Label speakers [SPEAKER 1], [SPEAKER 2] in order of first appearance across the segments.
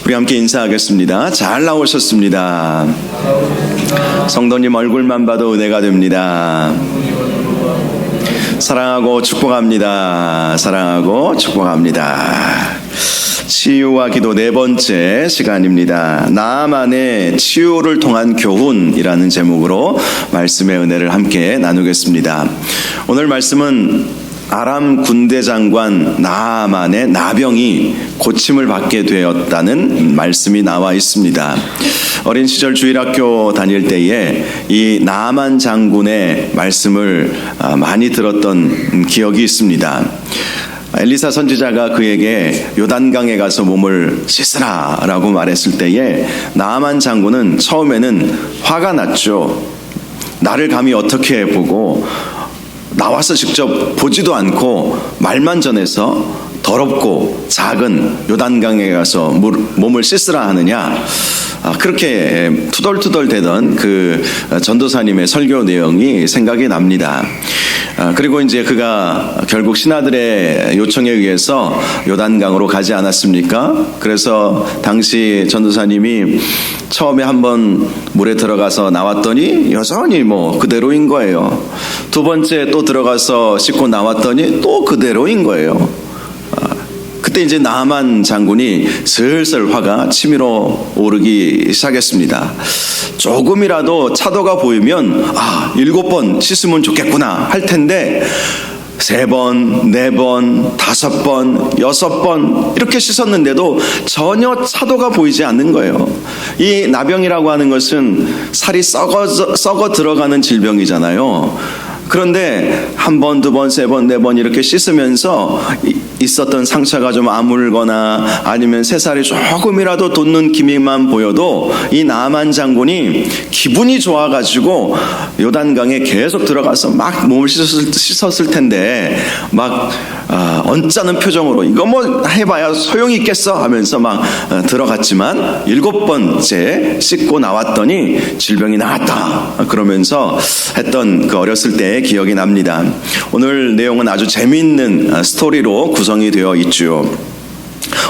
[SPEAKER 1] 우리 함께 인사하겠습니다. 잘 나오셨습니다. 성도님 얼굴만 봐도 은혜가 됩니다. 사랑하고 축복합니다. 사랑하고 축복합니다. 치유와 기도 네 번째 시간입니다. 나만의 치유를 통한 교훈이라는 제목으로 말씀의 은혜를 함께 나누겠습니다. 오늘 말씀은 아람 군대 장관 나아만의 나병이 고침을 받게 되었다는 말씀이 나와 있습니다. 어린 시절 주일학교 다닐 때에 이 나아만 장군의 말씀을 많이 들었던 기억이 있습니다. 엘리사 선지자가 그에게 요단강에 가서 몸을 씻으라 라고 말했을 때에 나아만 장군은 처음에는 화가 났죠. 나를 감히 어떻게 보고 나와서 직접 보지도 않고 말만 전해서 더럽고 작은 요단강에 가서 몸을 씻으라 하느냐, 그렇게 투덜투덜 대던 그 전도사님의 설교 내용이 생각이 납니다. 그리고 이제 그가 결국 신하들의 요청에 의해서 요단강으로 가지 않았습니까? 그래서 당시 전도사님이 처음에 한번 물에 들어가서 나왔더니 여전히 그대로인 거예요. 두 번째 또 들어가서 씻고 나왔더니 또 그대로인 거예요. 그때 이제 나아만 장군이 슬슬 화가 치밀어 오르기 시작했습니다. 조금이라도 차도가 보이면 7번 씻으면 좋겠구나 할 텐데 3번, 4번, 5번, 6번 이렇게 씻었는데도 전혀 차도가 보이지 않는 거예요. 이 나병이라고 하는 것은 살이 썩어 들어가는 질병이잖아요. 그런데 1번, 2번, 3번, 4번 이렇게 씻으면서 있었던 상처가 좀 아물거나 아니면 새살이 조금이라도 돋는 기미만 보여도 이 나아만 장군이 기분이 좋아가지고 요단강에 계속 들어가서 막 몸을 씻었을 텐데 막 언짢은 표정으로 이거 해봐야 소용이 있겠어 하면서 막 들어갔지만 7번째 씻고 나왔더니 질병이 나았다 그러면서 했던 그 어렸을 때의 기억이 납니다. 오늘 내용은 아주 재미있는 스토리로 구성이 되어 있죠.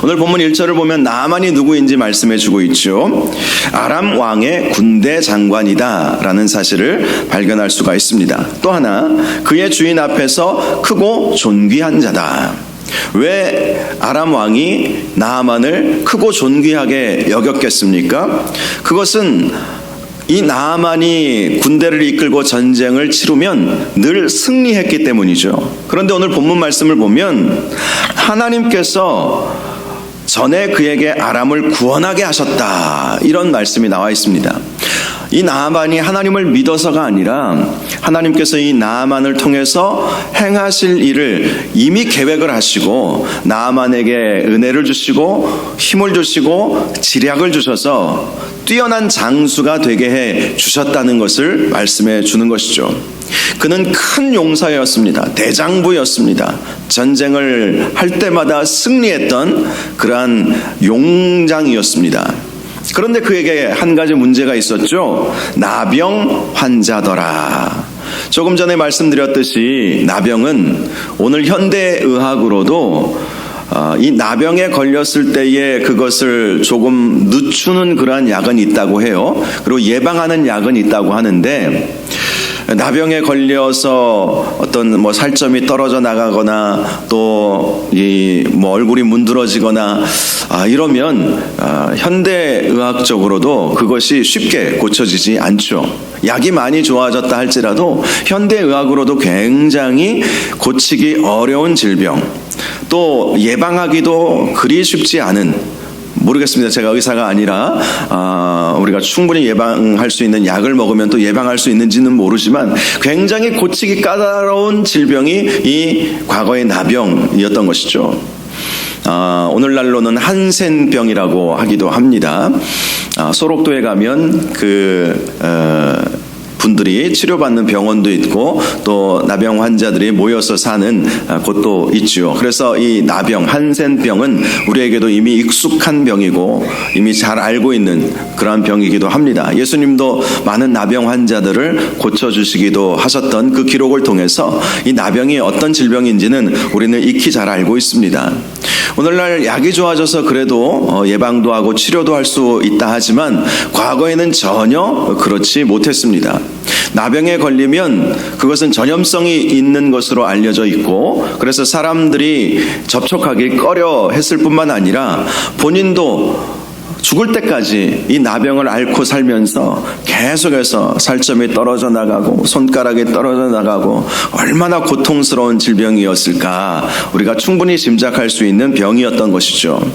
[SPEAKER 1] 오늘 본문 1절을 보면 나아만이 누구인지 말씀해 주고 있죠. 아람 왕의 군대 장관이다 라는 사실을 발견할 수가 있습니다. 또 하나, 그의 주인 앞에서 크고 존귀한 자다. 왜 아람 왕이 나아만을 크고 존귀하게 여겼겠습니까? 그것은 이 나아만이 군대를 이끌고 전쟁을 치르면 늘 승리했기 때문이죠. 그런데 오늘 본문 말씀을 보면 하나님께서 전에 그에게 아람을 구원하게 하셨다 이런 말씀이 나와 있습니다. 이 나아만이 하나님을 믿어서가 아니라 하나님께서 이 나아만을 통해서 행하실 일을 이미 계획을 하시고 나아만에게 은혜를 주시고 힘을 주시고 지략을 주셔서 뛰어난 장수가 되게 해 주셨다는 것을 말씀해 주는 것이죠. 그는 큰 용사였습니다. 대장부였습니다. 전쟁을 할 때마다 승리했던 그러한 용장이었습니다. 그런데 그에게 한 가지 문제가 있었죠. 나병 환자더라. 조금 전에 말씀드렸듯이 나병은 오늘 현대의학으로도 이 나병에 걸렸을 때에 그것을 조금 늦추는 그러한 약은 있다고 해요. 그리고 예방하는 약은 있다고 하는데 나병에 걸려서 어떤 살점이 떨어져 나가거나 또 얼굴이 문드러지거나 이러면 현대의학적으로도 그것이 쉽게 고쳐지지 않죠. 약이 많이 좋아졌다 할지라도 현대의학으로도 굉장히 고치기 어려운 질병, 또 예방하기도 그리 쉽지 않은, 모르겠습니다. 제가 의사가 아니라 우리가 충분히 예방할 수 있는 약을 먹으면 또 예방할 수 있는지는 모르지만 굉장히 고치기 까다로운 질병이 이 과거의 나병이었던 것이죠. 오늘날로는 한센병이라고 하기도 합니다. 소록도에 가면 분들이 치료받는 병원도 있고 또 나병 환자들이 모여서 사는 곳도 있죠. 그래서 이 나병, 한센병은 우리에게도 이미 익숙한 병이고 이미 잘 알고 있는 그러한 병이기도 합니다. 예수님도 많은 나병 환자들을 고쳐주시기도 하셨던 그 기록을 통해서 이 나병이 어떤 질병인지는 우리는 익히 잘 알고 있습니다. 오늘날 약이 좋아져서 그래도 예방도 하고 치료도 할 수 있다 하지만 과거에는 전혀 그렇지 못했습니다. 나병에 걸리면 그것은 전염성이 있는 것으로 알려져 있고, 그래서 사람들이 접촉하기 꺼려 했을 뿐만 아니라 본인도 죽을 때까지 이 나병을 앓고 살면서 계속해서 살점이 떨어져 나가고 손가락이 떨어져 나가고 얼마나 고통스러운 질병이었을까 우리가 충분히 짐작할 수 있는 병이었던 것이죠.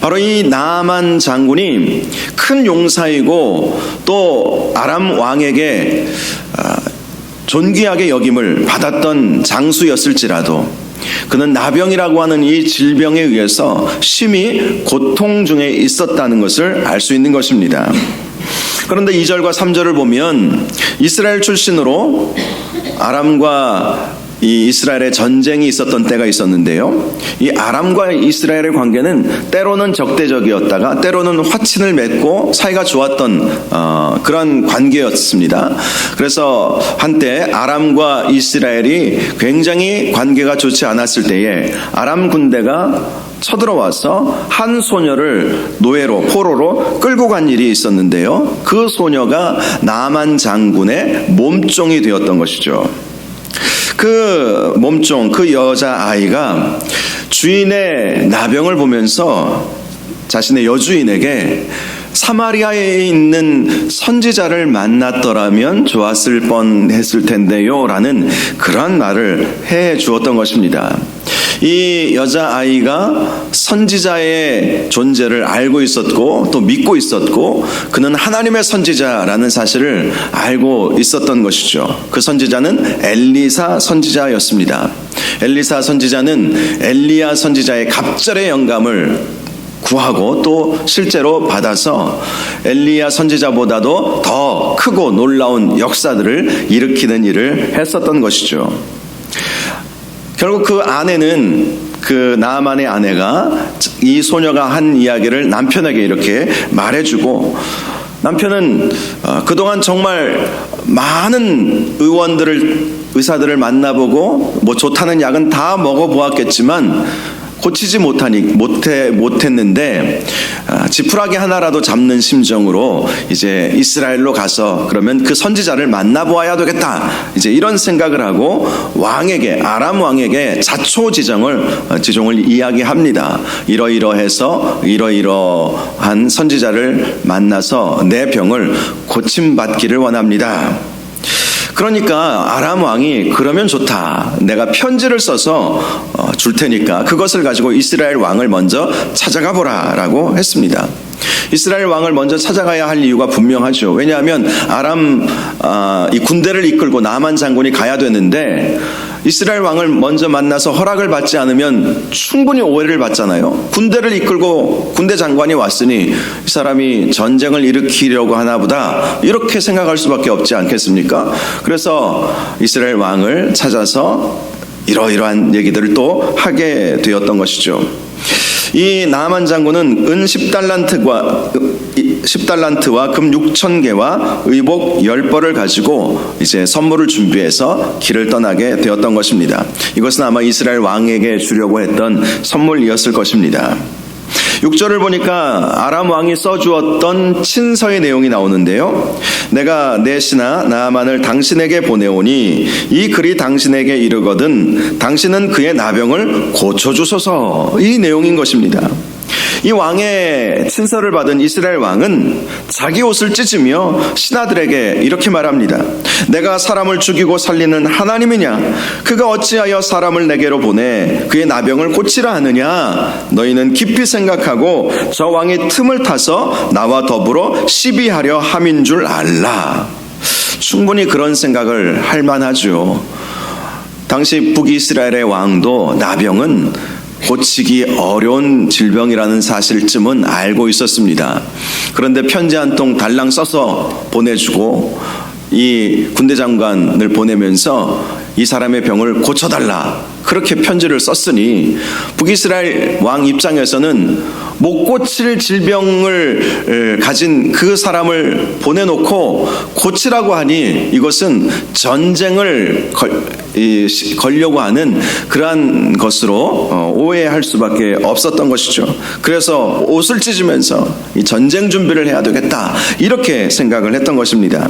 [SPEAKER 1] 바로 이 나아만 장군이 큰 용사이고 또 아람 왕에게 존귀하게 여김을 받았던 장수였을지라도 그는 나병이라고 하는 이 질병에 의해서 심히 고통 중에 있었다는 것을 알 수 있는 것입니다. 그런데 2절과 3절을 보면 이스라엘 출신으로 아람과 이 이스라엘의 전쟁이 있었던 때가 있었는데요. 이 아람과 이스라엘의 관계는 때로는 적대적이었다가 때로는 화친을 맺고 사이가 좋았던 그런 관계였습니다. 그래서 한때 아람과 이스라엘이 굉장히 관계가 좋지 않았을 때에 아람 군대가 쳐들어와서 한 소녀를 노예로 포로로 끌고 간 일이 있었는데요. 그 소녀가 나아만 장군의 몸종이 되었던 것이죠. 그 몸종, 그 여자아이가 주인의 나병을 보면서 자신의 여주인에게 사마리아에 있는 선지자를 만났더라면 좋았을 뻔했을 텐데요 라는 그런 말을 해 주었던 것입니다. 이 여자아이가 선지자의 존재를 알고 있었고 또 믿고 있었고 그는 하나님의 선지자라는 사실을 알고 있었던 것이죠. 그 선지자는 엘리사 선지자였습니다. 엘리사 선지자는 엘리야 선지자의 갑절의 영감을 구하고 또 실제로 받아서 엘리야 선지자보다도 더 크고 놀라운 역사들을 일으키는 일을 했었던 것이죠. 결국 그 아내는, 그 나아만의 아내가 이 소녀가 한 이야기를 남편에게 이렇게 말해주고, 남편은 그동안 정말 많은 의사들을 만나보고 뭐 좋다는 약은 다 먹어보았겠지만 고치지 못했는데 지푸라기 하나라도 잡는 심정으로 이제 이스라엘로 가서 그러면 그 선지자를 만나보아야 되겠다, 이제 이런 생각을 하고 아람 왕에게 자초지종을 이야기합니다. 이러이러해서 이러이러한 선지자를 만나서 내 병을 고침받기를 원합니다. 그러니까 아람 왕이 그러면 좋다, 내가 편지를 써서 줄 테니까 그것을 가지고 이스라엘 왕을 먼저 찾아가 보라 라고 했습니다. 이스라엘 왕을 먼저 찾아가야 할 이유가 분명하죠. 왜냐하면 이 군대를 이끌고 나아만 장군이 가야 되는데 이스라엘 왕을 먼저 만나서 허락을 받지 않으면 충분히 오해를 받잖아요. 군대를 이끌고 군대 장관이 왔으니 이 사람이 전쟁을 일으키려고 하나 보다, 이렇게 생각할 수밖에 없지 않겠습니까? 그래서 이스라엘 왕을 찾아서 이러이러한 얘기들을 또 하게 되었던 것이죠. 이 나아만 장군은 은 10달란트와 금 6,000개와 의복 10벌을 가지고 이제 선물을 준비해서 길을 떠나게 되었던 것입니다. 이것은 아마 이스라엘 왕에게 주려고 했던 선물이었을 것입니다. 6절을 보니까 아람 왕이 써주었던 친서의 내용이 나오는데요. 내가 내 신하 나아만을 당신에게 보내오니 이 글이 당신에게 이르거든 당신은 그의 나병을 고쳐주소서, 이 내용인 것입니다. 이 왕의 친서를 받은 이스라엘 왕은 자기 옷을 찢으며 신하들에게 이렇게 말합니다. 내가 사람을 죽이고 살리는 하나님이냐? 그가 어찌하여 사람을 내게로 보내 그의 나병을 고치라 하느냐? 너희는 깊이 생각하고 저 왕이 틈을 타서 나와 더불어 시비하려 함인 줄 알라. 충분히 그런 생각을 할 만하죠. 당시 북이스라엘의 왕도 나병은 고치기 어려운 질병이라는 사실쯤은 알고 있었습니다. 그런데 편지 한 통 달랑 써서 보내주고 이 군대 장관을 보내면서 이 사람의 병을 고쳐달라, 그렇게 편지를 썼으니 북이스라엘 왕 입장에서는 못 고칠 질병을 가진 그 사람을 보내놓고 고치라고 하니 이것은 전쟁을 걸려고 하는 그러한 것으로 오해할 수밖에 없었던 것이죠. 그래서 옷을 찢으면서 이 전쟁 준비를 해야 되겠다 이렇게 생각을 했던 것입니다.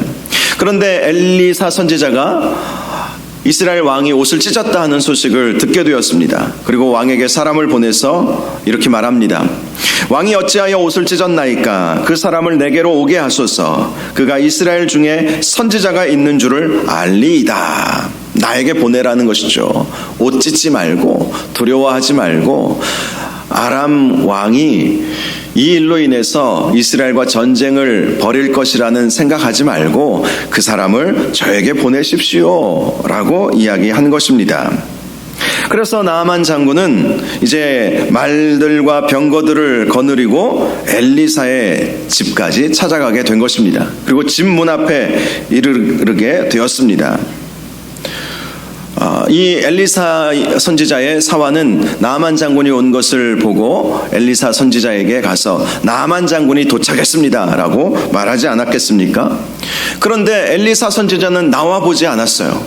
[SPEAKER 1] 그런데 엘리사 선지자가 이스라엘 왕이 옷을 찢었다 하는 소식을 듣게 되었습니다. 그리고 왕에게 사람을 보내서 이렇게 말합니다. 왕이 어찌하여 옷을 찢었나이까? 그 사람을 내게로 오게 하소서. 그가 이스라엘 중에 선지자가 있는 줄을 알리이다. 나에게 보내라는 것이죠. 옷 찢지 말고 두려워하지 말고 아람 왕이 이 일로 인해서 이스라엘과 전쟁을 벌일 것이라는 생각하지 말고 그 사람을 저에게 보내십시오 라고 이야기한 것입니다. 그래서 나아만 장군은 이제 말들과 병거들을 거느리고 엘리사의 집까지 찾아가게 된 것입니다. 그리고 집 문 앞에 이르게 되었습니다. 이 엘리사 선지자의 사환은 나아만 장군이 온 것을 보고 엘리사 선지자에게 가서 나아만 장군이 도착했습니다 라고 말하지 않았겠습니까? 그런데 엘리사 선지자는 나와 보지 않았어요.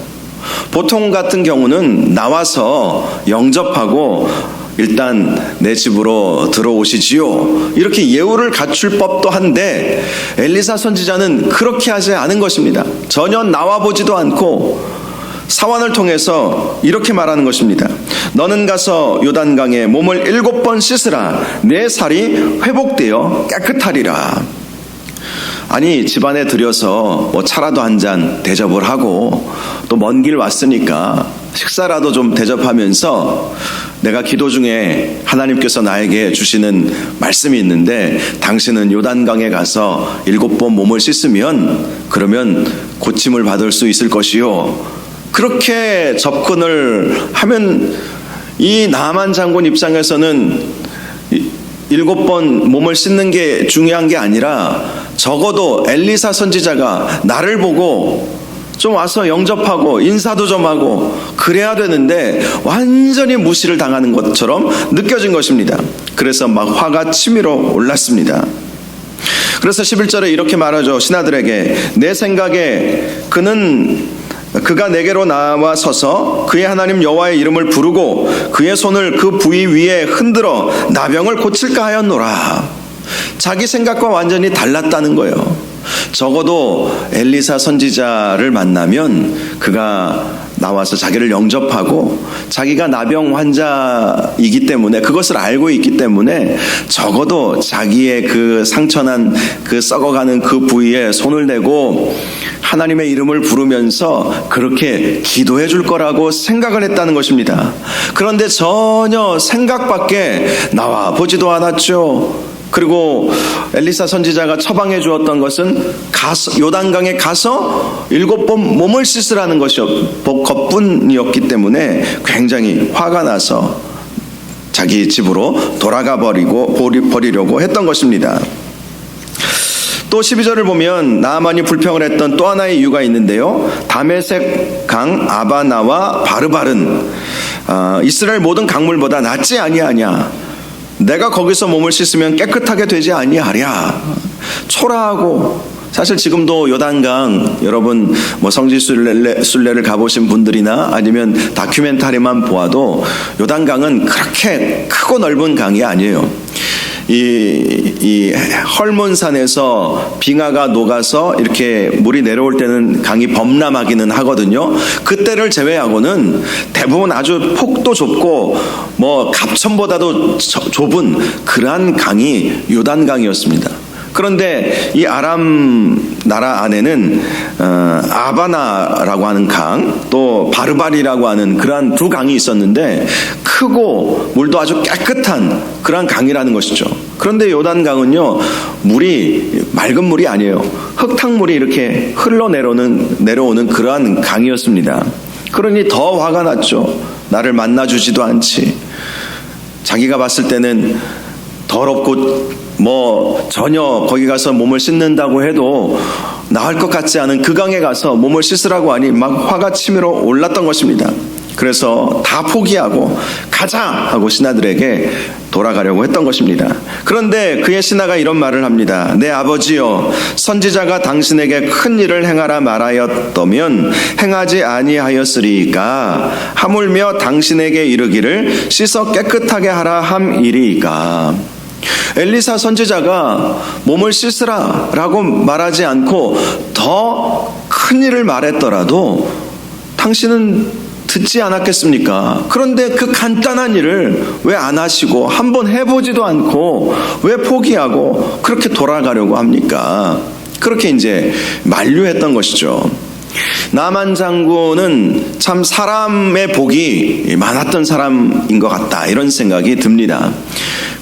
[SPEAKER 1] 보통 같은 경우는 나와서 영접하고 일단 내 집으로 들어오시지요 이렇게 예우를 갖출 법도 한데 엘리사 선지자는 그렇게 하지 않은 것입니다. 전혀 나와 보지도 않고 사환을 통해서 이렇게 말하는 것입니다. 너는 가서 요단강에 몸을 7번 씻으라. 내 살이 회복되어 깨끗하리라. 아니 집안에 들여서 뭐 차라도 한 잔 대접을 하고 또 먼 길 왔으니까 식사라도 좀 대접하면서 내가 기도 중에 하나님께서 나에게 주시는 말씀이 있는데 당신은 요단강에 가서 7번 몸을 씻으면 그러면 고침을 받을 수 있을 것이요. 그렇게 접근을 하면 이 나아만 장군 입장에서는 7번 몸을 씻는 게 중요한 게 아니라 적어도 엘리사 선지자가 나를 보고 좀 와서 영접하고 인사도 좀 하고 그래야 되는데 완전히 무시를 당하는 것처럼 느껴진 것입니다. 그래서 막 화가 치밀어 올랐습니다. 그래서 11절에 이렇게 말하죠. 신하들에게 내 생각에 그가 내게로 나와 서서 그의 하나님 여호와의 이름을 부르고 그의 손을 그 부위 위에 흔들어 나병을 고칠까 하였노라. 자기 생각과 완전히 달랐다는 거예요. 적어도 엘리사 선지자를 만나면 그가 나와서 자기를 영접하고 자기가 나병 환자이기 때문에 그것을 알고 있기 때문에 적어도 자기의 그 상처난 그 썩어가는 그 부위에 손을 대고 하나님의 이름을 부르면서 그렇게 기도해 줄 거라고 생각을 했다는 것입니다. 그런데 전혀 생각밖에 나와 보지도 않았죠. 그리고 엘리사 선지자가 처방해 주었던 것은 요단강에 가서 7번 몸을 씻으라는 것뿐이었기 때문에 굉장히 화가 나서 자기 집으로 돌아가 버리려고 했던 것입니다. 또 12절을 보면 나아만이 불평을 했던 또 하나의 이유가 있는데요. 다메섹 강 아바나와 바르발은 이스라엘 모든 강물보다 낫지 아니하냐. 내가 거기서 몸을 씻으면 깨끗하게 되지 아니하랴. 초라하고 사실 지금도 요단강 여러분 뭐 성지순례를 가보신 분들이나 아니면 다큐멘터리만 보아도 요단강은 그렇게 크고 넓은 강이 아니에요. 이 헐몬산에서 빙하가 녹아서 이렇게 물이 내려올 때는 강이 범람하기는 하거든요. 그때를 제외하고는 대부분 아주 폭도 좁고 뭐 갑천보다도 좁은 그러한 강이 요단강이었습니다. 그런데 이 아람 나라 안에는 아바나라고 하는 강, 또 바르발이라고 하는 그러한 두 강이 있었는데 크고 물도 아주 깨끗한 그러한 강이라는 것이죠. 그런데 요단강은요, 물이 맑은 물이 아니에요. 흙탕물이 이렇게 내려오는 그러한 강이었습니다. 그러니 더 화가 났죠. 나를 만나주지도 않지. 자기가 봤을 때는 더럽고 뭐 전혀 거기 가서 몸을 씻는다고 해도 나을 것 같지 않은 그 강에 가서 몸을 씻으라고 하니 막 화가 치밀어 올랐던 것입니다. 그래서 다 포기하고 가자 하고 신하들에게 돌아가려고 했던 것입니다. 그런데 그의 신하가 이런 말을 합니다. 내 아버지여, 선지자가 당신에게 큰 일을 행하라 말하였더면 행하지 아니하였으리이까 하물며 당신에게 이르기를 씻어 깨끗하게 하라 함이리이까. 엘리사 선지자가 몸을 씻으라 라고 말하지 않고 더 큰 일을 말했더라도 당신은 듣지 않았겠습니까? 그런데 그 간단한 일을 왜 안 하시고 한번 해보지도 않고 왜 포기하고 그렇게 돌아가려고 합니까? 그렇게 이제 만류했던 것이죠. 나만 장군은 참 사람의 복이 많았던 사람인 것 같다, 이런 생각이 듭니다.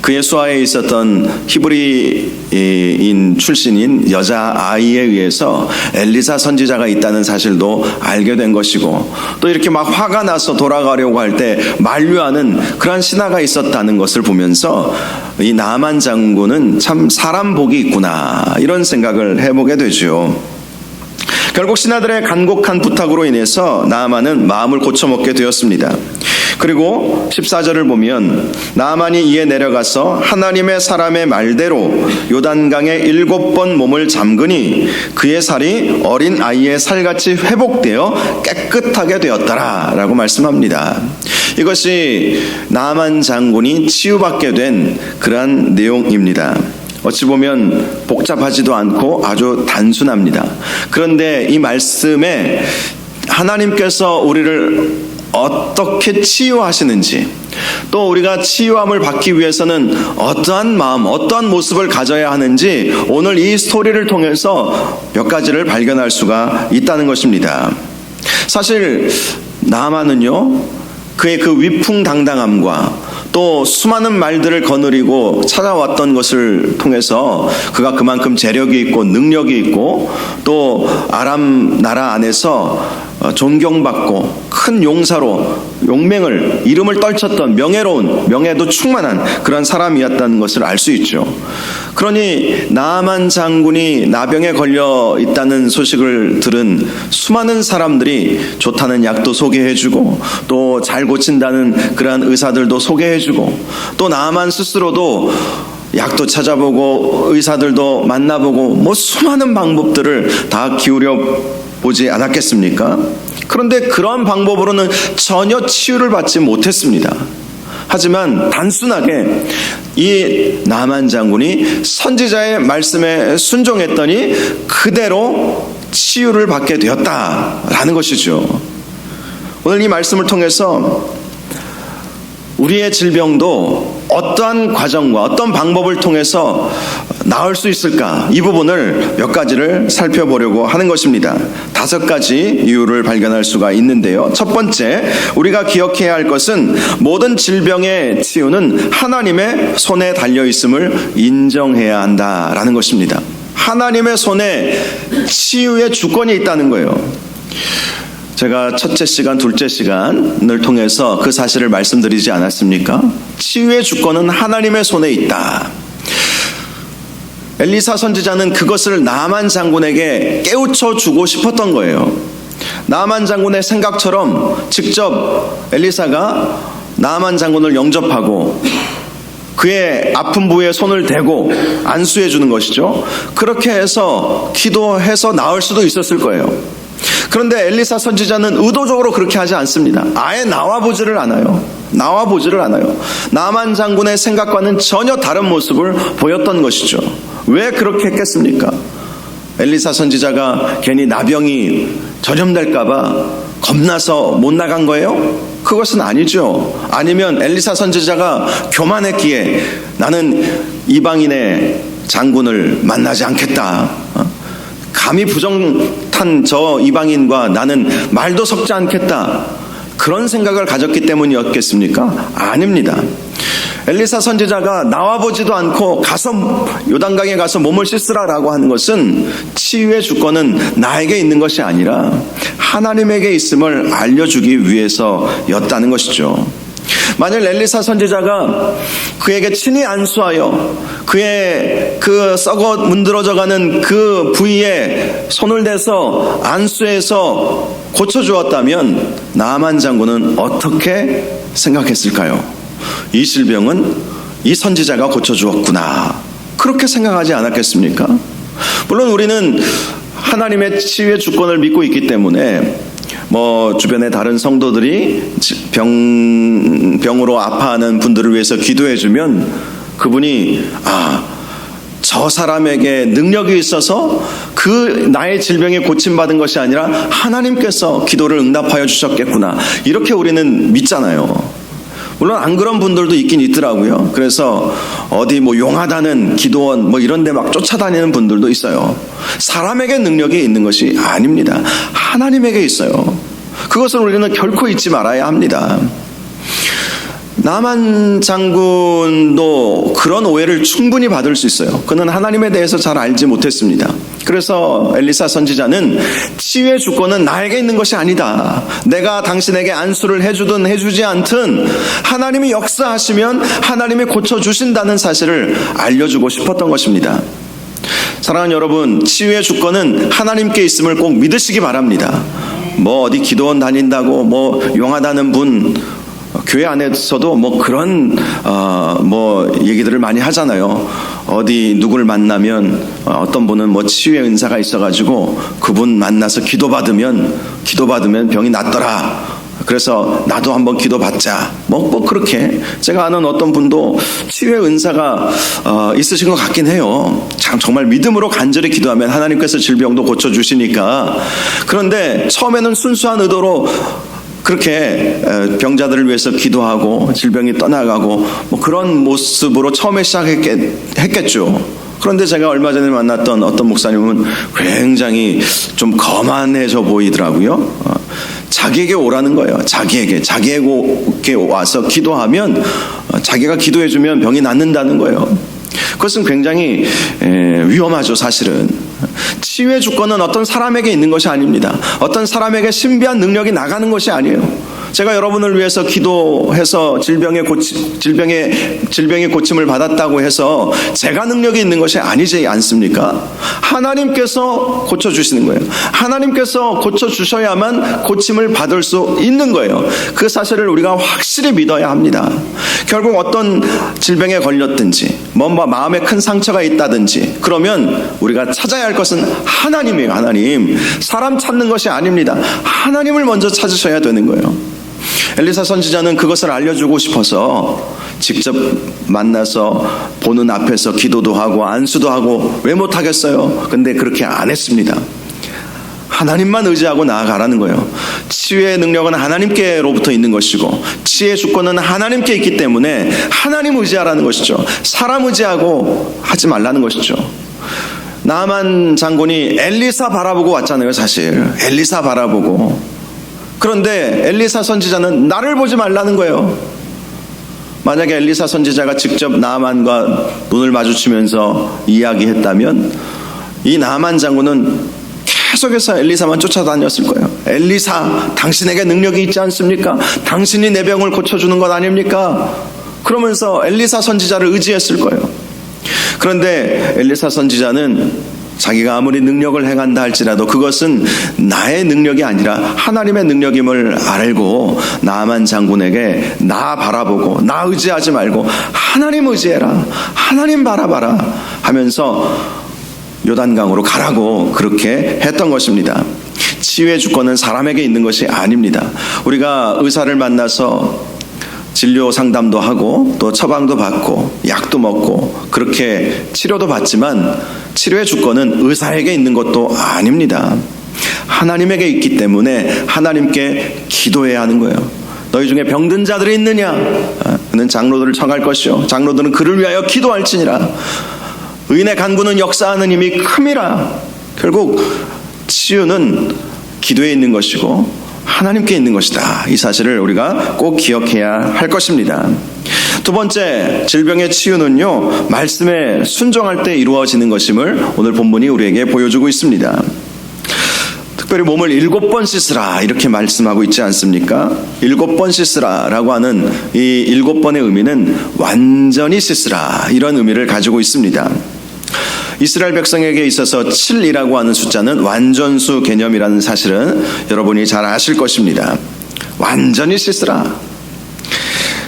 [SPEAKER 1] 그의 수하에 있었던 히브리인 출신인 여자아이에 의해서 엘리사 선지자가 있다는 사실도 알게 된 것이고, 또 이렇게 막 화가 나서 돌아가려고 할 때 만류하는 그러한 신하가 있었다는 것을 보면서 이 나만 장군은 참 사람 복이 있구나, 이런 생각을 해보게 되죠. 결국 신하들의 간곡한 부탁으로 인해서 나아만은 마음을 고쳐먹게 되었습니다. 그리고 14절을 보면 나아만이 이에 내려가서 하나님의 사람의 말대로 요단강에 7번 몸을 잠그니 그의 살이 어린 아이의 살같이 회복되어 깨끗하게 되었더라 라고 말씀합니다. 이것이 나아만 장군이 치유받게 된 그러한 내용입니다. 어찌 보면 복잡하지도 않고 아주 단순합니다. 그런데 이 말씀에 하나님께서 우리를 어떻게 치유하시는지, 또 우리가 치유함을 받기 위해서는 어떠한 마음, 어떠한 모습을 가져야 하는지 오늘 이 스토리를 통해서 몇 가지를 발견할 수가 있다는 것입니다. 사실 나아만은요, 그의 그 위풍당당함과 또 수많은 말들을 거느리고 찾아왔던 것을 통해서 그가 그만큼 재력이 있고 능력이 있고 또 아람 나라 안에서 존경받고 큰 용사로 용맹을, 이름을 떨쳤던 명예로운, 명예도 충만한 그런 사람이었다는 것을 알 수 있죠. 그러니 나아만 장군이 나병에 걸려 있다는 소식을 들은 수많은 사람들이 좋다는 약도 소개해주고 또 잘 고친다는 그러한 의사들도 소개해주고 또 나아만 스스로도 약도 찾아보고 의사들도 만나보고 뭐 수많은 방법들을 다 기울여 보지 않았겠습니까? 그런데 그런 방법으로는 전혀 치유를 받지 못했습니다. 하지만 단순하게 이 나아만 장군이 선지자의 말씀에 순종했더니 그대로 치유를 받게 되었다라는 것이죠. 오늘 이 말씀을 통해서 우리의 질병도 어떠한 과정과 어떤 방법을 통해서 나을 수 있을까, 이 부분을 몇 가지를 살펴보려고 하는 것입니다. 5가지 이유를 발견할 수가 있는데요. 첫 번째, 우리가 기억해야 할 것은 모든 질병의 치유는 하나님의 손에 달려있음을 인정해야 한다라는 것입니다. 하나님의 손에 치유의 주권이 있다는 거예요. 제가 첫째 시간, 둘째 시간을 통해서 그 사실을 말씀드리지 않았습니까? 치유의 주권은 하나님의 손에 있다. 엘리사 선지자는 그것을 나아만 장군에게 깨우쳐 주고 싶었던 거예요. 나아만 장군의 생각처럼 직접 엘리사가 나아만 장군을 영접하고 그의 아픈 부위에 손을 대고 안수해 주는 것이죠. 그렇게 해서 기도해서 나을 수도 있었을 거예요. 그런데 엘리사 선지자는 의도적으로 그렇게 하지 않습니다. 아예 나와보지를 않아요. 나아만 장군의 생각과는 전혀 다른 모습을 보였던 것이죠. 왜 그렇게 했겠습니까? 엘리사 선지자가 괜히 나병이 전염될까봐 겁나서 못 나간 거예요? 그것은 아니죠. 아니면 엘리사 선지자가 교만했기에 나는 이방인의 장군을 만나지 않겠다, 감히 부정탄 저 이방인과 나는 말도 섞지 않겠다, 그런 생각을 가졌기 때문이었겠습니까? 아닙니다. 엘리사 선지자가 나와보지도 않고 가서 요단강에 가서 몸을 씻으라라고 하는 것은 치유의 주권은 나에게 있는 것이 아니라 하나님에게 있음을 알려주기 위해서였다는 것이죠. 만일 엘리사 선지자가 그에게 친히 안수하여 그의 그 썩어 문드러져가는 그 부위에 손을 대서 안수해서 고쳐주었다면 나만 장군은 어떻게 생각했을까요? 이 질병은 이 선지자가 고쳐주었구나, 그렇게 생각하지 않았겠습니까? 물론 우리는 하나님의 치유의 주권을 믿고 있기 때문에 주변의 다른 성도들이 병으로 아파하는 분들을 위해서 기도해주면 그분이 저 사람에게 능력이 있어서 그 나의 질병이 고침받은 것이 아니라 하나님께서 기도를 응답하여 주셨겠구나, 이렇게 우리는 믿잖아요. 물론 안 그런 분들도 있긴 있더라고요. 그래서 어디 용하다는 기도원 이런 데 막 쫓아다니는 분들도 있어요. 사람에게 능력이 있는 것이 아닙니다. 하나님에게 있어요. 그것을 우리는 결코 잊지 말아야 합니다. 나만 장군도 그런 오해를 충분히 받을 수 있어요. 그는 하나님에 대해서 잘 알지 못했습니다. 그래서 엘리사 선지자는 치유의 주권은 나에게 있는 것이 아니다. 내가 당신에게 안수를 해주든 해주지 않든 하나님이 역사하시면 하나님이 고쳐주신다는 사실을 알려주고 싶었던 것입니다. 사랑하는 여러분, 치유의 주권은 하나님께 있음을 꼭 믿으시기 바랍니다. 어디 기도원 다닌다고 용하다는 분, 교회 안에서도 그런 얘기들을 많이 하잖아요. 어디 누구를 만나면 어떤 분은 치유의 은사가 있어가지고 그분 만나서 기도받으면 병이 낫더라. 그래서 나도 한번 기도받자. 그렇게 제가 아는 어떤 분도 치유의 은사가 있으신 것 같긴 해요. 정말 믿음으로 간절히 기도하면 하나님께서 질병도 고쳐주시니까. 그런데 처음에는 순수한 의도로 그렇게 병자들을 위해서 기도하고 질병이 떠나가고 그런 모습으로 처음에 시작했겠죠. 그런데 제가 얼마 전에 만났던 어떤 목사님은 굉장히 좀 거만해져 보이더라고요. 자기에게 오라는 거예요. 자기에게 와서 기도하면 자기가 기도해주면 병이 낫는다는 거예요. 그것은 굉장히 위험하죠, 사실은. 치유의 주권은 어떤 사람에게 있는 것이 아닙니다. 어떤 사람에게 신비한 능력이 나가는 것이 아니에요. 제가 여러분을 위해서 기도해서 질병의 고침을 받았다고 해서 제가 능력이 있는 것이 아니지 않습니까? 하나님께서 고쳐주시는 거예요. 하나님께서 고쳐주셔야만 고침을 받을 수 있는 거예요. 그 사실을 우리가 확실히 믿어야 합니다. 결국 어떤 질병에 걸렸든지 마음에 큰 상처가 있다든지 그러면 우리가 찾아야 할 것은 하나님이에요. 하나님. 사람 찾는 것이 아닙니다. 하나님을 먼저 찾으셔야 되는 거예요. 엘리사 선지자는 그것을 알려주고 싶어서 직접 만나서 보는 앞에서 기도도 하고 안수도 하고 왜 못하겠어요? 근데 그렇게 안 했습니다. 하나님만 의지하고 나아가라는 거예요. 치유의 능력은 하나님께로부터 있는 것이고 치유의 주권은 하나님께 있기 때문에 하나님 의지하라는 것이죠. 사람 의지하고 하지 말라는 것이죠. 나만 장군이 엘리사 바라보고 왔잖아요. 사실 엘리사 바라보고. 그런데 엘리사 선지자는 나를 보지 말라는 거예요. 만약에 엘리사 선지자가 직접 나만과 눈을 마주치면서 이야기했다면 이 나만 장군은 계속해서 엘리사만 쫓아다녔을 거예요. 엘리사, 당신에게 능력이 있지 않습니까? 당신이 내 병을 고쳐주는 것 아닙니까? 그러면서 엘리사 선지자를 의지했을 거예요. 그런데 엘리사 선지자는 자기가 아무리 능력을 행한다 할지라도 그것은 나의 능력이 아니라 하나님의 능력임을 알고 나만 장군에게 나 바라보고 나 의지하지 말고 하나님 의지해라, 하나님 바라봐라 하면서 요단강으로 가라고 그렇게 했던 것입니다. 치유의 주권은 사람에게 있는 것이 아닙니다. 우리가 의사를 만나서 진료 상담도 하고 또 처방도 받고 약도 먹고 그렇게 치료도 받지만 치료의 주권은 의사에게 있는 것도 아닙니다. 하나님에게 있기 때문에 하나님께 기도해야 하는 거예요. 너희 중에 병든 자들이 있느냐? 그는 장로들을 청할 것이요 장로들은 그를 위하여 기도할지니라. 의인의 간구는 역사하는 힘이 큼이라. 결국 치유는 기도에 있는 것이고 하나님께 있는 것이다. 이 사실을 우리가 꼭 기억해야 할 것입니다. 두 번째, 질병의 치유는요, 말씀에 순종할 때 이루어지는 것임을 오늘 본문이 우리에게 보여주고 있습니다. 특별히 몸을 7번 씻으라 이렇게 말씀하고 있지 않습니까? 7번 씻으라라고 하는 이 7번의 의미는 완전히 씻으라 이런 의미를 가지고 있습니다. 이스라엘 백성에게 있어서 7이라고 하는 숫자는 완전수 개념이라는 사실은 여러분이 잘 아실 것입니다. 완전히 씻으라.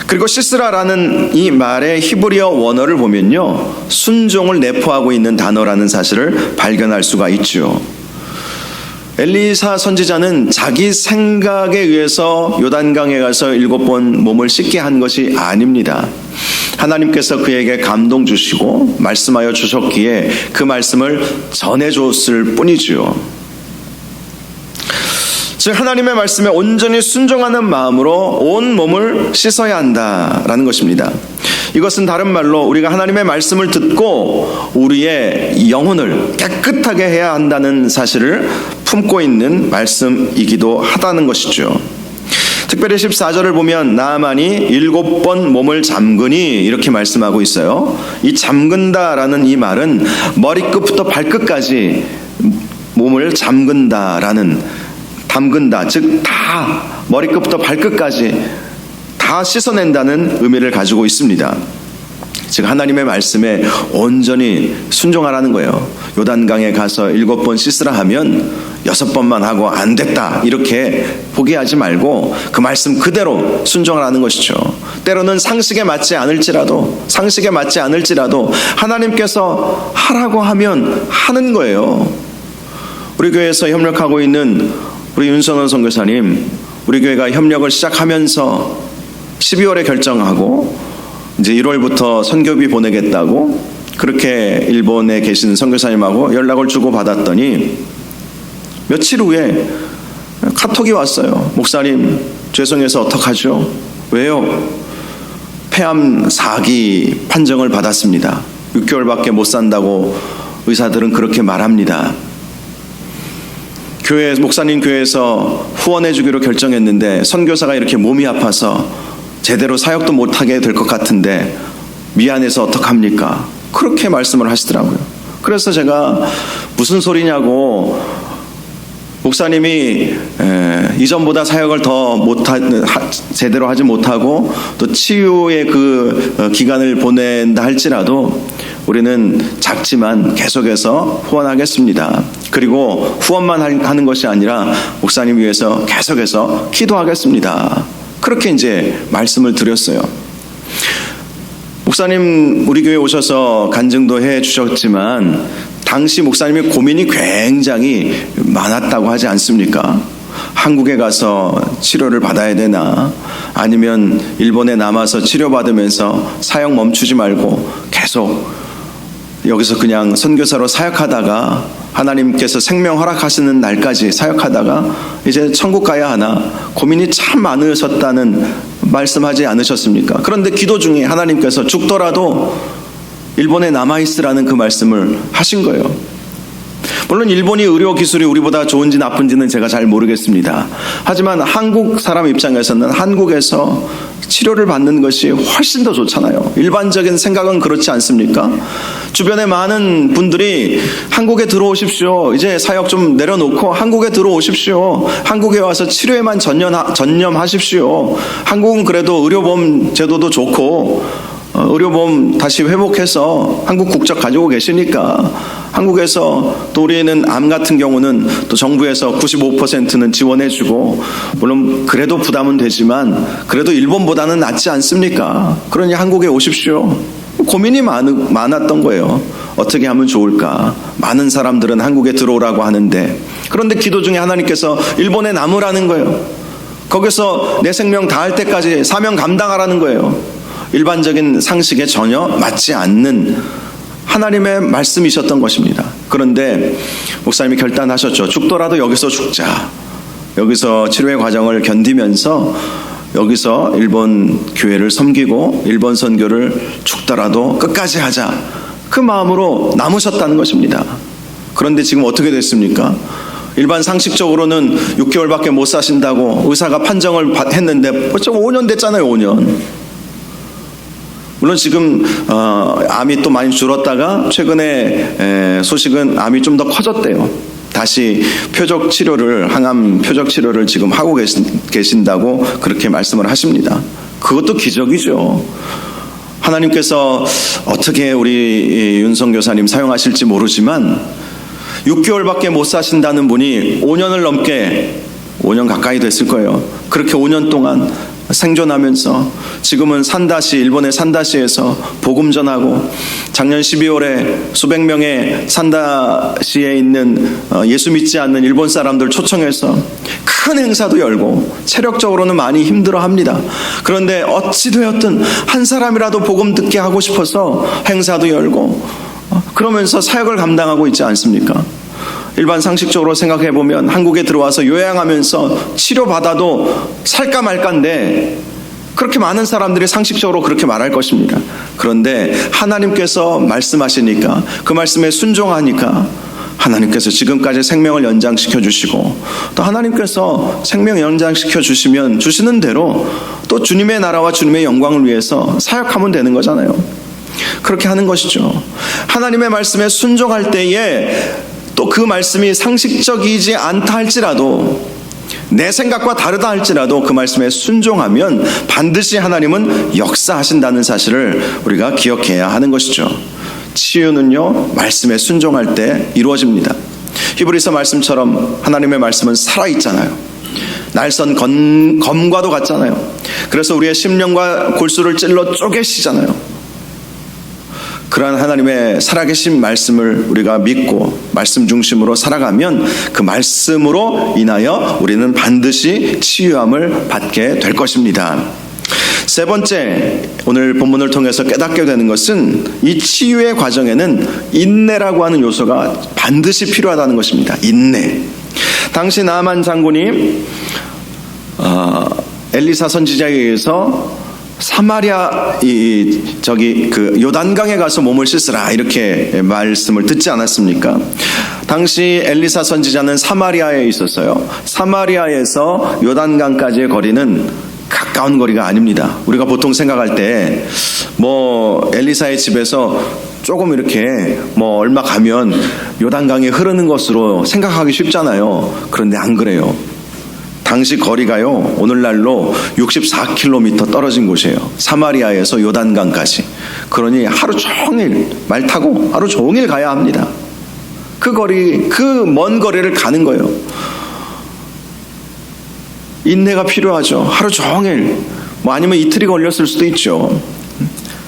[SPEAKER 1] 그리고 씻으라라는 이 말의 히브리어 원어를 보면요, 순종을 내포하고 있는 단어라는 사실을 발견할 수가 있죠. 엘리사 선지자는 자기 생각에 의해서 요단강에 가서 7번 몸을 씻게 한 것이 아닙니다. 하나님께서 그에게 감동 주시고 말씀하여 주셨기에 그 말씀을 전해줬을 뿐이죠. 즉 하나님의 말씀에 온전히 순종하는 마음으로 온 몸을 씻어야 한다라는 것입니다. 이것은 다른 말로 우리가 하나님의 말씀을 듣고 우리의 영혼을 깨끗하게 해야 한다는 사실을 품고 있는 말씀이기도 하다는 것이죠. 특별히 14절을 보면 나아만이 7번 몸을 잠그니 이렇게 말씀하고 있어요. 이 잠근다라는 이 말은 머리끝부터 발끝까지 몸을 잠근다, 즉 다 머리끝부터 발끝까지 다 씻어낸다는 의미를 가지고 있습니다. 즉 하나님의 말씀에 온전히 순종하라는 거예요. 요단강에 가서 7번 씻으라 하면 6번만 하고 안 됐다 이렇게 포기하지 말고 그 말씀 그대로 순종하라는 것이죠. 때로는 상식에 맞지 않을지라도 하나님께서 하라고 하면 하는 거예요. 우리 교회에서 협력하고 있는 우리 윤선원 선교사님, 우리 교회가 협력을 시작하면서 12월에 결정하고 이제 1월부터 선교비 보내겠다고 그렇게 일본에 계신 선교사님하고 연락을 주고 받았더니 며칠 후에 카톡이 왔어요. 목사님, 죄송해서 어떡하죠? 왜요? 폐암 4기 판정을 받았습니다. 6개월밖에 못 산다고 의사들은 그렇게 말합니다. 목사님 교회에서 후원해 주기로 결정했는데 선교사가 이렇게 몸이 아파서 제대로 사역도 못하게 될 것 같은데 미안해서 어떡합니까? 그렇게 말씀을 하시더라고요. 그래서 제가 무슨 소리냐고, 목사님이 이전보다 사역을 더 제대로 하지 못하고 또 치유의 그 기간을 보낸다 할지라도 우리는 작지만 계속해서 후원하겠습니다. 그리고 후원만 하는 것이 아니라 목사님 위해서 계속해서 기도하겠습니다. 그렇게 이제 말씀을 드렸어요. 목사님 우리 교회 오셔서 간증도 해 주셨지만 당시 목사님의 고민이 굉장히 많았다고 하지 않습니까? 한국에 가서 치료를 받아야 되나, 아니면 일본에 남아서 치료받으면서 사역 멈추지 말고 계속 여기서 그냥 선교사로 사역하다가 하나님께서 생명 허락하시는 날까지 사역하다가 이제 천국 가야 하나 고민이 참 많으셨다는 말씀하지 않으셨습니까? 그런데 기도 중에 하나님께서 죽더라도 일본에 남아있으라는 그 말씀을 하신 거예요. 물론 일본이 의료 기술이 우리보다 좋은지 나쁜지는 제가 잘 모르겠습니다. 하지만 한국 사람 입장에서는 한국에서 치료를 받는 것이 훨씬 더 좋잖아요. 일반적인 생각은 그렇지 않습니까? 주변에 많은 분들이 한국에 들어오십시오. 이제 사역 좀 내려놓고 한국에 들어오십시오. 한국에 와서 치료에만 전념하십시오. 한국은 그래도 의료보험 제도도 좋고 의료보험 다시 회복해서 한국 국적 가지고 계시니까 한국에서 또 우리는 암 같은 경우는 또 정부에서 95%는 지원해주고 물론 그래도 부담은 되지만 그래도 일본보다는 낫지 않습니까? 그러니 한국에 오십시오. 고민이 많았던 거예요. 어떻게 하면 좋을까? 많은 사람들은 한국에 들어오라고 하는데 그런데 기도 중에 하나님께서 일본에 남으라는 거예요. 거기서 내 생명 다할 때까지 사명 감당하라는 거예요. 일반적인 상식에 전혀 맞지 않는 하나님의 말씀이셨던 것입니다. 그런데 목사님이 결단하셨죠. 죽더라도 여기서 죽자. 여기서 치료의 과정을 견디면서 여기서 일본 교회를 섬기고 일본 선교를 죽더라도 끝까지 하자. 그 마음으로 남으셨다는 것입니다. 그런데 지금 어떻게 됐습니까? 일반 상식적으로는 6개월밖에 못 사신다고 의사가 판정을 했는데 벌써 5년 됐잖아요. 5년. 물론 지금 암이 또 많이 줄었다가 최근에 소식은 암이 좀 더 커졌대요. 다시 항암 표적 치료를 지금 하고 계신다고 그렇게 말씀을 하십니다. 그것도 기적이죠. 하나님께서 어떻게 우리 윤성 교사님 사용하실지 모르지만 6개월밖에 못 사신다는 분이 5년을 넘게 5년 가까이 됐을 거예요. 그렇게 5년 동안 생존하면서 지금은 산다시, 일본의 산다시에서 복음 전하고 작년 12월에 수백 명의 산다시에 있는 예수 믿지 않는 일본 사람들 초청해서 큰 행사도 열고 체력적으로는 많이 힘들어합니다. 그런데 어찌되었든 한 사람이라도 복음 듣게 하고 싶어서 행사도 열고 그러면서 사역을 감당하고 있지 않습니까? 일반 상식적으로 생각해 보면 한국에 들어와서 요양하면서 치료받아도 살까 말까인데 그렇게 많은 사람들이 상식적으로 그렇게 말할 것입니다. 그런데 하나님께서 말씀하시니까 그 말씀에 순종하니까 하나님께서 지금까지 생명을 연장시켜 주시고 또 하나님께서 생명 연장시켜 주시면 주시는 대로 또 주님의 나라와 주님의 영광을 위해서 사역하면 되는 거잖아요. 그렇게 하는 것이죠. 하나님의 말씀에 순종할 때에 또 그 말씀이 상식적이지 않다 할지라도 내 생각과 다르다 할지라도 그 말씀에 순종하면 반드시 하나님은 역사하신다는 사실을 우리가 기억해야 하는 것이죠. 치유는요 말씀에 순종할 때 이루어집니다. 히브리서 말씀처럼 하나님의 말씀은 살아있잖아요. 날선 검과도 같잖아요. 그래서 우리의 심령과 골수를 찔러 쪼개시잖아요. 그러한 하나님의 살아계신 말씀을 우리가 믿고 말씀 중심으로 살아가면 그 말씀으로 인하여 우리는 반드시 치유함을 받게 될 것입니다. 세 번째, 오늘 본문을 통해서 깨닫게 되는 것은 이 치유의 과정에는 인내라고 하는 요소가 반드시 필요하다는 것입니다. 인내. 당시 나아만 장군이 엘리사 선지자에 의해서 사마리아 그 요단강에 가서 몸을 씻으라 이렇게 말씀을 듣지 않았습니까? 당시 엘리사 선지자는 사마리아에 있었어요. 사마리아에서 요단강까지의 거리는 가까운 거리가 아닙니다. 우리가 보통 생각할 때 엘리사의 집에서 조금 이렇게 얼마 가면 요단강이 흐르는 것으로 생각하기 쉽잖아요. 그런데 안 그래요. 당시 거리가요 오늘날로 64km 떨어진 곳이에요. 사마리아에서 요단강까지. 그러니 하루 종일 말 타고 하루 종일 가야 합니다. 그 먼 거리를 가는 거예요. 인내가 필요하죠. 하루 종일 아니면 이틀이 걸렸을 수도 있죠.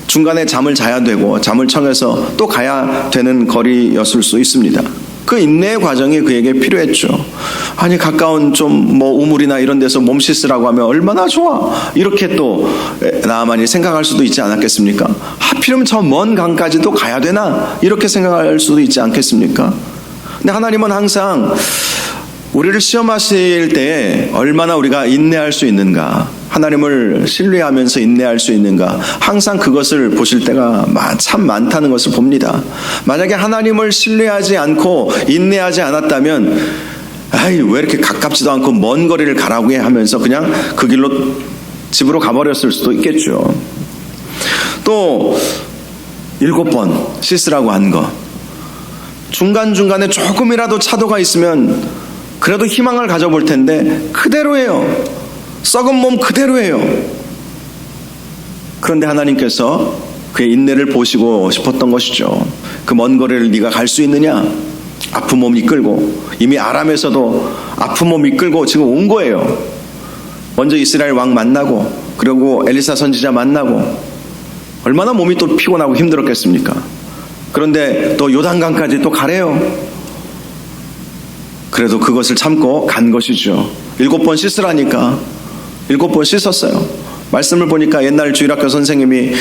[SPEAKER 1] 중간에 잠을 자야 되고 잠을 청해서 또 가야 되는 거리였을 수 있습니다. 그 인내의 과정이 그에게 필요했죠. 아니 가까운 좀 우물이나 이런 데서 몸 씻으라고 하면 얼마나 좋아 이렇게 또 나아만이 생각할 수도 있지 않았겠습니까? 하필이면 저 먼 강까지도 가야 되나 이렇게 생각할 수도 있지 않겠습니까? 근데 하나님은 항상 우리를 시험하실 때 얼마나 우리가 인내할 수 있는가, 하나님을 신뢰하면서 인내할 수 있는가, 항상 그것을 보실 때가 참 많다는 것을 봅니다. 만약에 하나님을 신뢰하지 않고 인내하지 않았다면 왜 이렇게 가깝지도 않고 먼 거리를 가라고 해 하면서 그냥 그 길로 집으로 가버렸을 수도 있겠죠. 또 7번 씻으라고 한 것, 중간중간에 조금이라도 차도가 있으면 그래도 희망을 가져볼 텐데 그대로예요. 썩은 몸 그대로예요. 그런데 하나님께서 그의 인내를 보시고 싶었던 것이죠. 그 먼 거리를 네가 갈 수 있느냐? 아픈 몸 이끌고, 이미 아람에서도 아픈 몸 이끌고 지금 온 거예요. 먼저 이스라엘 왕 만나고 그리고 엘리사 선지자 만나고 얼마나 몸이 또 피곤하고 힘들었겠습니까? 그런데 또 요단강까지 또 가래요. 그래도 그것을 참고 간 것이죠. 7번 씻으라니까 7번 씻었어요. 말씀을 보니까 옛날 주일학교 선생님이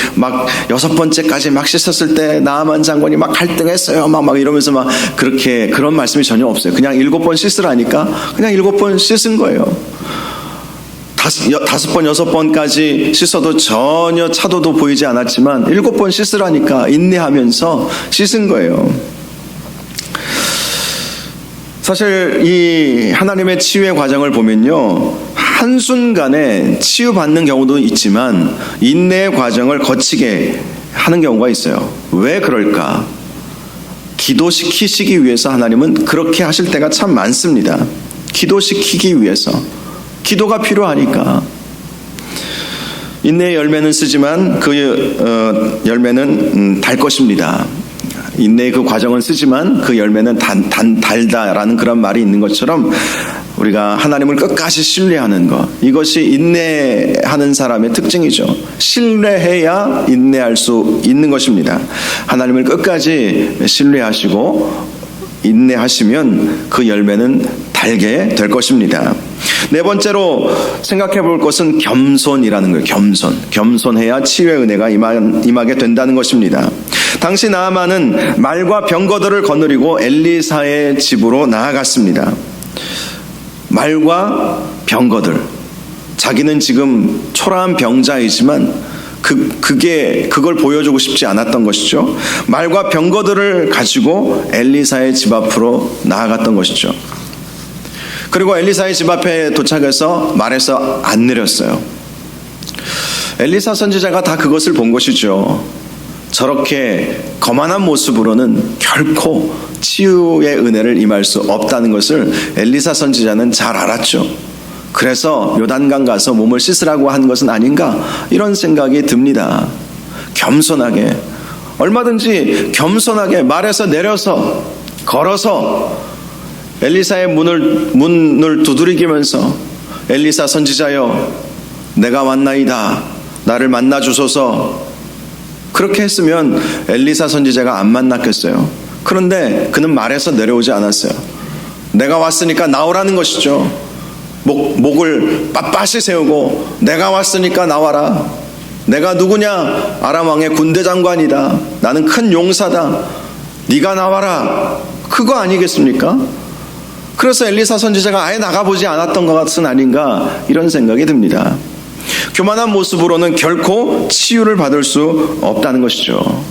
[SPEAKER 1] 6번째까지 씻었을 때 나아만 장군이 갈등했어요. 이러면서 그런 말씀이 전혀 없어요. 그냥 7번 씻으라니까 그냥 7번 씻은 거예요. 5번, 6번까지 씻어도 전혀 차도도 보이지 않았지만 7번 씻으라니까 인내하면서 씻은 거예요. 사실 이 하나님의 치유의 과정을 보면요, 한순간에 치유받는 경우도 있지만 인내의 과정을 거치게 하는 경우가 있어요. 왜 그럴까? 기도시키시기 위해서 하나님은 그렇게 하실 때가 참 많습니다. 기도시키기 위해서. 기도가 필요하니까. 인내의 열매는 쓰지만 그 열매는 달 것입니다. 인내의 그 과정은 쓰지만 그 열매는 달다라는 그런 말이 있는 것처럼 우리가 하나님을 끝까지 신뢰하는 것, 이것이 인내하는 사람의 특징이죠. 신뢰해야 인내할 수 있는 것입니다. 하나님을 끝까지 신뢰하시고 인내하시면 그 열매는 달게 될 것입니다. 네 번째로 생각해 볼 것은 겸손이라는 거예요. 겸손해야 치유의 은혜가 임하게 된다는 것입니다. 당시 나아만은 말과 병거들을 거느리고 엘리사의 집으로 나아갔습니다. 말과 병거들, 자기는 지금 초라한 병자이지만 그걸 보여주고 싶지 않았던 것이죠. 말과 병거들을 가지고 엘리사의 집 앞으로 나아갔던 것이죠. 그리고 엘리사의 집 앞에 도착해서 말에서 안 내렸어요. 엘리사 선지자가 다 그것을 본 것이죠. 저렇게 거만한 모습으로는 결코 치유의 은혜를 임할 수 없다는 것을 엘리사 선지자는 잘 알았죠. 그래서 요단강 가서 몸을 씻으라고 한 것은 아닌가, 이런 생각이 듭니다. 겸손하게, 얼마든지 겸손하게 말에서 내려서 걸어서 엘리사의 문을 두드리면서 엘리사 선지자여, 내가 왔나이다, 나를 만나 주소서. 그렇게 했으면 엘리사 선지자가 안 만났겠어요. 그런데 그는 말에서 내려오지 않았어요. 내가 왔으니까 나오라는 것이죠. 목을 빳빳이 세우고 내가 왔으니까 나와라. 내가 누구냐? 아람 왕의 군대 장관이다. 나는 큰 용사다. 네가 나와라. 그거 아니겠습니까? 그래서 엘리사 선지자가 아예 나가보지 않았던 것은 아닌가, 이런 생각이 듭니다. 교만한 모습으로는 결코 치유를 받을 수 없다는 것이죠.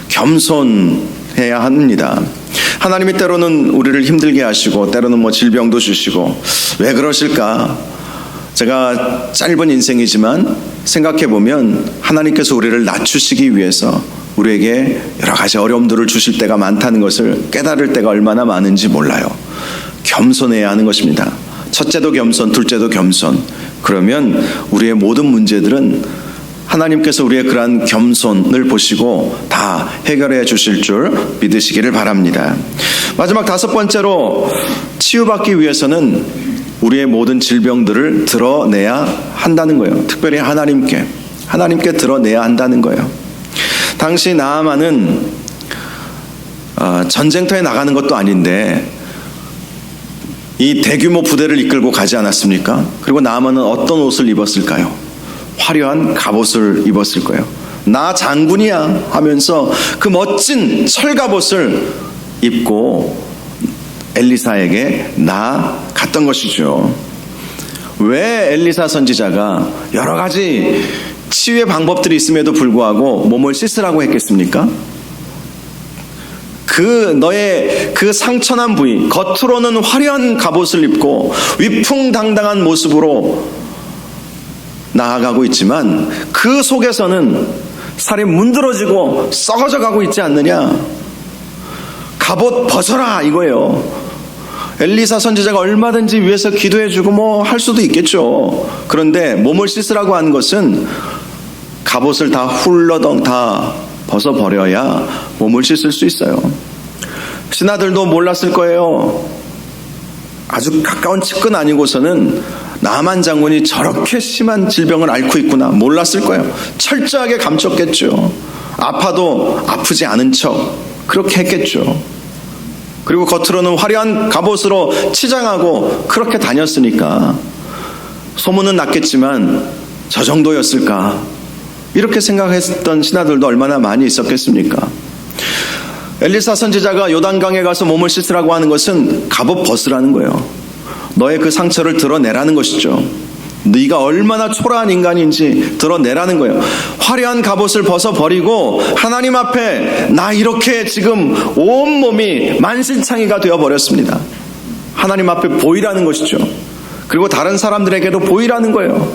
[SPEAKER 1] 겸손해야 합니다. 하나님이 때로는 우리를 힘들게 하시고 때로는 질병도 주시고, 왜 그러실까? 제가 짧은 인생이지만 생각해보면 하나님께서 우리를 낮추시기 위해서 우리에게 여러 가지 어려움들을 주실 때가 많다는 것을 깨달을 때가 얼마나 많은지 몰라요. 겸손해야 하는 것입니다. 첫째도 겸손, 둘째도 겸손. 그러면 우리의 모든 문제들은 하나님께서 우리의 그러한 겸손을 보시고 다 해결해 주실 줄 믿으시기를 바랍니다. 마지막 다섯 번째로, 치유받기 위해서는 우리의 모든 질병들을 드러내야 한다는 거예요. 특별히 하나님께 드러내야 한다는 거예요. 당시 나아만은 전쟁터에 나가는 것도 아닌데 이 대규모 부대를 이끌고 가지 않았습니까? 그리고 나아만은 어떤 옷을 입었을까요? 화려한 갑옷을 입었을 거예요. 나 장군이야 하면서 그 멋진 철갑옷을 입고 엘리사에게 나아갔던 것이죠. 왜 엘리사 선지자가 여러 가지 치유의 방법들이 있음에도 불구하고 몸을 씻으라고 했겠습니까? 너의 그 상처난 부위, 겉으로는 화려한 갑옷을 입고 위풍당당한 모습으로 나아가고 있지만 그 속에서는 살이 문드러지고 썩어져 가고 있지 않느냐? 갑옷 벗어라, 이거예요. 엘리사 선지자가 얼마든지 위해서 기도해주고 할 수도 있겠죠. 그런데 몸을 씻으라고 한 것은 갑옷을 다 훌러덩 다 벗어버려야 몸을 씻을 수 있어요. 신하들도 몰랐을 거예요. 아주 가까운 측근 아니고서는 나만 장군이 저렇게 심한 질병을 앓고 있구나, 몰랐을 거예요. 철저하게 감췄겠죠. 아파도 아프지 않은 척 그렇게 했겠죠. 그리고 겉으로는 화려한 갑옷으로 치장하고 그렇게 다녔으니까 소문은 났겠지만 저 정도였을까, 이렇게 생각했던 신하들도 얼마나 많이 있었겠습니까? 엘리사 선지자가 요단강에 가서 몸을 씻으라고 하는 것은 갑옷 벗으라는 거예요. 너의 그 상처를 드러내라는 것이죠. 네가 얼마나 초라한 인간인지 드러내라는 거예요. 화려한 갑옷을 벗어버리고 하나님 앞에 나 이렇게 지금 온몸이 만신창이가 되어버렸습니다. 하나님 앞에 보이라는 것이죠. 그리고 다른 사람들에게도 보이라는 거예요.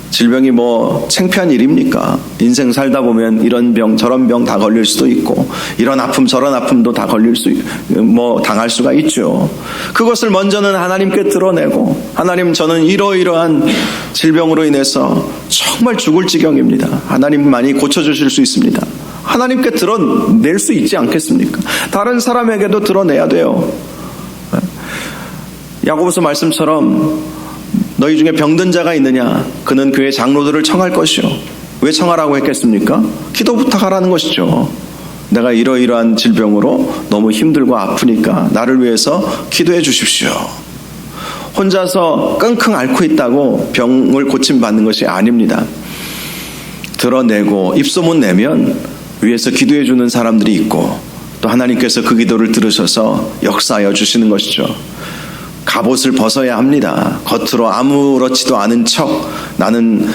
[SPEAKER 1] 질병이 뭐 창피한 일입니까? 인생 살다 보면 이런 병 저런 병 다 걸릴 수도 있고 이런 아픔 저런 아픔도 다 당할 수가 있죠. 그것을 먼저는 하나님께 드러내고 하나님 저는 이러이러한 질병으로 인해서 정말 죽을 지경입니다. 하나님만이 고쳐주실 수 있습니다. 하나님께 드러낼 수 있지 않겠습니까? 다른 사람에게도 드러내야 돼요. 야고보서 말씀처럼 너희 중에 병든 자가 있느냐? 그는 교회 장로들을 청할 것이요. 왜 청하라고 했겠습니까? 기도 부탁하라는 것이죠. 내가 이러이러한 질병으로 너무 힘들고 아프니까 나를 위해서 기도해 주십시오. 혼자서 끙끙 앓고 있다고 병을 고침받는 것이 아닙니다. 드러내고 입소문 내면 위에서 기도해 주는 사람들이 있고 또 하나님께서 그 기도를 들으셔서 역사하여 주시는 것이죠. 갑옷을 벗어야 합니다. 겉으로 아무렇지도 않은 척, 나는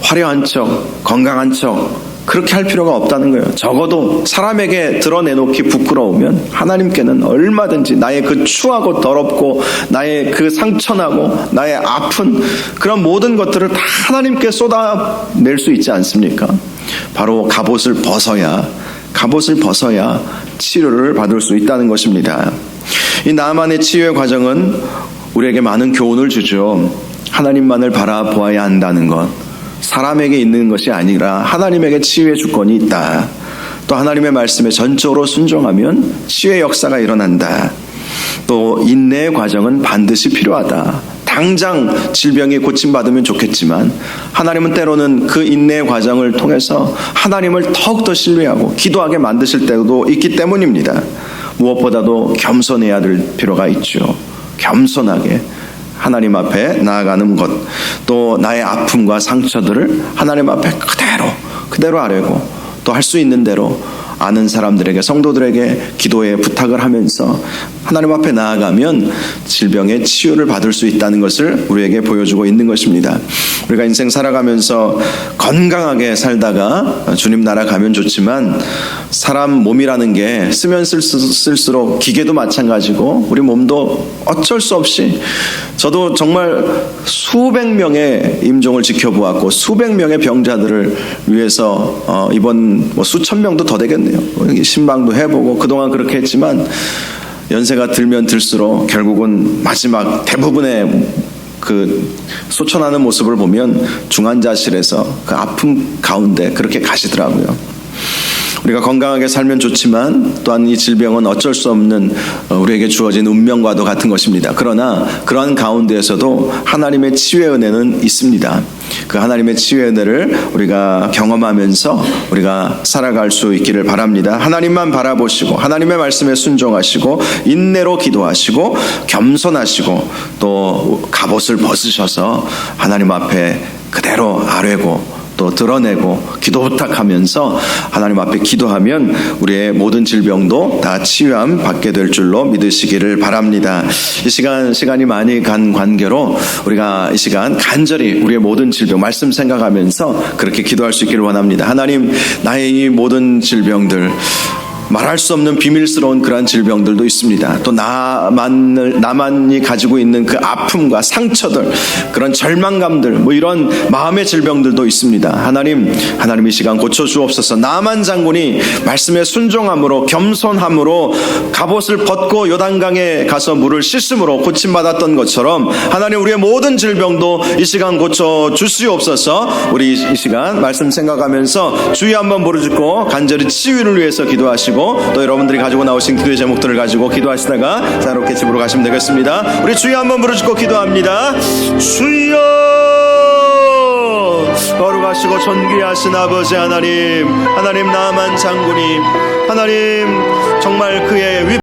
[SPEAKER 1] 화려한 척, 건강한 척 그렇게 할 필요가 없다는 거예요. 적어도 사람에게 드러내놓기 부끄러우면 하나님께는 얼마든지 나의 그 추하고 더럽고 나의 그 상처나고 나의 아픈 그런 모든 것들을 다 하나님께 쏟아낼 수 있지 않습니까? 바로 갑옷을 벗어야 치료를 받을 수 있다는 것입니다. 이 나만의 치유의 과정은 우리에게 많은 교훈을 주죠. 하나님만을 바라보아야 한다는 것, 사람에게 있는 것이 아니라 하나님에게 치유의 주권이 있다. 또 하나님의 말씀에 전적으로 순종하면 치유의 역사가 일어난다. 또 인내의 과정은 반드시 필요하다. 당장 질병이 고침받으면 좋겠지만 하나님은 때로는 그 인내의 과정을 통해서 하나님을 더욱더 신뢰하고 기도하게 만드실 때도 있기 때문입니다. 무엇보다도 겸손해야 될 필요가 있죠. 겸손하게 하나님 앞에 나아가는 것, 또 나의 아픔과 상처들을 하나님 앞에 그대로 아뢰고 또 할 수 있는 대로 아는 사람들에게, 성도들에게 기도에 부탁을 하면서 하나님 앞에 나아가면 질병의 치유를 받을 수 있다는 것을 우리에게 보여주고 있는 것입니다. 우리가 인생 살아가면서 건강하게 살다가 주님 나라 가면 좋지만 사람 몸이라는 게 쓰면 쓸수록 기계도 마찬가지고 우리 몸도 어쩔 수 없이, 저도 정말 수백 명의 임종을 지켜보았고 수백 명의 병자들을 위해서 이번 수천 명도 더 되겠네요. 신방도 해보고 그동안 그렇게 했지만 연세가 들면 들수록 결국은 마지막 대부분의 그 소천하는 모습을 보면 중환자실에서 그 아픔 가운데 그렇게 가시더라고요. 우리가 건강하게 살면 좋지만 또한 이 질병은 어쩔 수 없는 우리에게 주어진 운명과도 같은 것입니다. 그러나 그러한 가운데에서도 하나님의 치유의 은혜는 있습니다. 그 하나님의 치유의 은혜를 우리가 경험하면서 우리가 살아갈 수 있기를 바랍니다. 하나님만 바라보시고 하나님의 말씀에 순종하시고 인내로 기도하시고 겸손하시고 또 갑옷을 벗으셔서 하나님 앞에 그대로 아뢰고 또 드러내고 기도 부탁하면서 하나님 앞에 기도하면 우리의 모든 질병도 다 치유함 받게 될 줄로 믿으시기를 바랍니다. 이 시간이 많이 간 관계로 우리가 이 시간 간절히 우리의 모든 질병 말씀 생각하면서 그렇게 기도할 수 있기를 원합니다. 하나님, 나의 이 모든 질병들, 말할 수 없는 비밀스러운 그러한 질병들도 있습니다. 또 나만이 가지고 있는 그 아픔과 상처들, 그런 절망감들, 뭐 이런 마음의 질병들도 있습니다. 하나님 이 시간 고쳐주옵소서. 나만 장군이 말씀에 순종함으로 겸손함으로 갑옷을 벗고 요단강에 가서 물을 씻음으로 고침받았던 것처럼 하나님, 우리의 모든 질병도 이 시간 고쳐주시옵소서. 우리 이 시간 말씀 생각하면서 주여 한번 부르짖고 간절히 치유를 위해서 기도하시고 또 여러분들이 가지고 나오신 기도의 제목들을 가지고 기도하시다가 자유롭게 집으로 가시면 되겠습니다. 우리 주여 한번 부르짖고 기도합니다. 주여, 거룩하시고 존귀하신 아버지 하나님, 하나님 나만 장군님, 하나님 정말 그의